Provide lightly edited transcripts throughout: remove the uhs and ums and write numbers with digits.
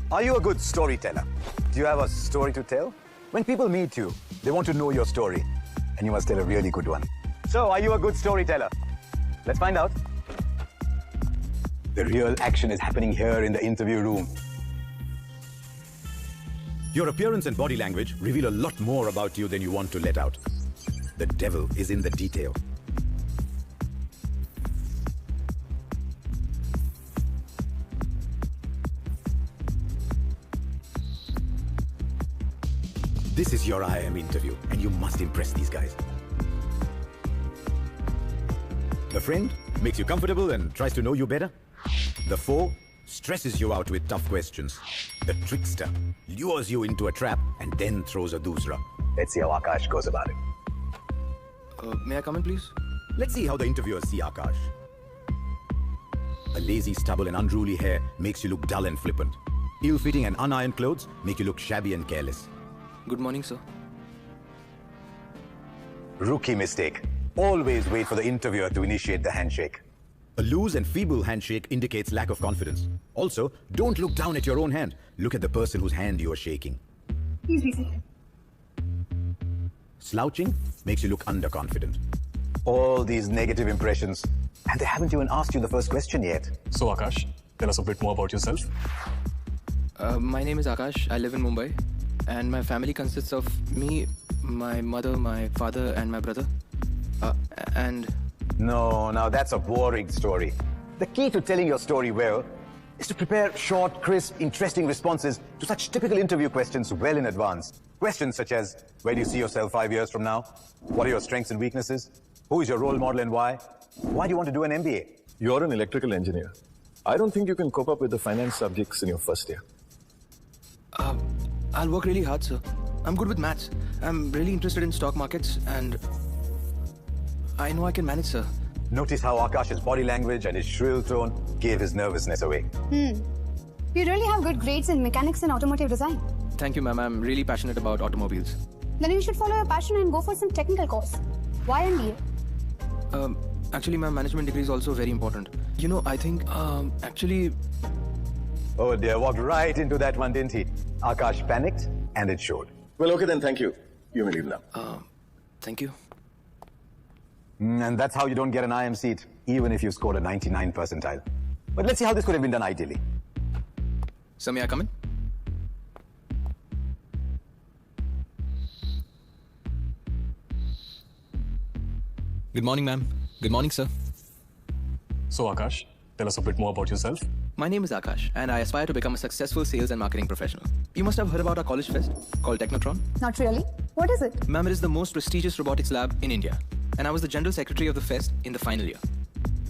Are you a good storyteller? Do you have a story to tell? When people meet you, they want to know your story, and you must tell a really good one. So, are you a good storyteller? Let's find out. The real action is happening here in the interview room. Your appearance and body language reveal a lot more about you than you want to let out. The devil is in the detail. This is your IIM interview, and you must impress these guys. The friend makes you comfortable and tries to know you better. The foe stresses you out with tough questions. The trickster lures you into a trap and then throws a doosra. Let's see how Akash goes about it. May I come in, please? Let's see how the interviewers see Akash. A lazy stubble and unruly hair makes you look dull and flippant. Ill-fitting and unironed clothes make you look shabby and careless. Good morning, sir. Rookie mistake. Always wait for the interviewer to initiate the handshake. A loose and feeble handshake indicates lack of confidence. Also, don't look down at your own hand. Look at the person whose hand you are shaking. Please be seated. Slouching makes you look underconfident. All these negative impressions, and they haven't even asked you the first question yet. So Akash, tell us a bit more about yourself. My name is Akash. I live in Mumbai. And my family consists of me, my mother, my father, and my brother. No, now that's a boring story. The key to telling your story well is to prepare short, crisp, interesting responses to such typical interview questions well in advance. Questions such as, where do you see yourself 5 years from now? What are your strengths and weaknesses? Who is your role model and why? Why do you want to do an MBA? You're an electrical engineer. I don't think you can cope up with the finance subjects in your first year. I'll work really hard, sir. I'm good with maths. I'm really interested in stock markets and I know I can manage, sir. Notice how Akash's body language and his shrill tone gave his nervousness away. You really have good grades in mechanics and automotive design. Thank you, ma'am. I'm really passionate about automobiles. Then you should follow your passion and go for some technical course. Why MBA? Actually, ma'am, management degree is also very important. You know, I think, actually... Oh dear, walked right into that one, didn't he? Akash panicked, and it showed. Well, okay then, thank you. You may leave now. Thank you. And that's how you don't get an IM seat, even if you scored a 99 percentile. But let's see how this could have been done ideally. Sir, may I come in? Good morning, ma'am. Good morning, sir. So Akash, tell us a bit more about yourself. My name is Akash, and I aspire to become a successful sales and marketing professional. You must have heard about our college fest called Technotron. Not really. What is it? Ma'am, it is the most prestigious robotics lab in India, and I was the general secretary of the fest in the final year.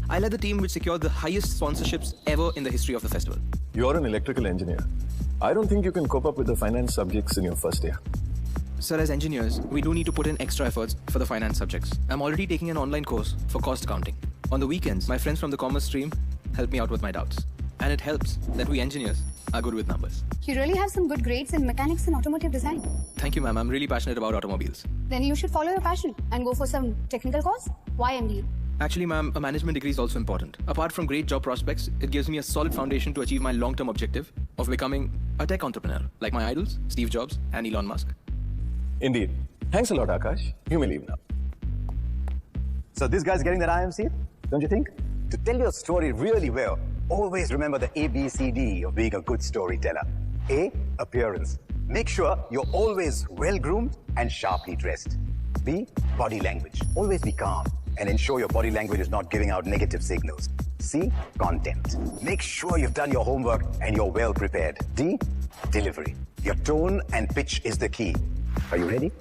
I led the team which secured the highest sponsorships ever in the history of the festival. You're an electrical engineer. I don't think you can cope up with the finance subjects in your first year. Sir, as engineers, we do need to put in extra efforts for the finance subjects. I'm already taking an online course for cost accounting. On the weekends, my friends from the commerce stream help me out with my doubts. And it helps that we engineers are good with numbers. You really have some good grades in mechanics and automotive design. Thank you, ma'am. I'm really passionate about automobiles. Then you should follow your passion and go for some technical course. Why MBA? Actually, ma'am, a management degree is also important. Apart from great job prospects, it gives me a solid foundation to achieve my long-term objective of becoming a tech entrepreneur, like my idols, Steve Jobs and Elon Musk. Indeed. Thanks a lot, Akash. You may leave now. So this guy's getting that IM seat, don't you think? To tell your story really well, always remember the ABCD of being a good storyteller. A, appearance. Make sure you're always well-groomed and sharply dressed. B, body language. Always be calm and ensure your body language is not giving out negative signals. C, content. Make sure you've done your homework and you're well prepared. D, delivery. Your tone and pitch is the key. Are you ready?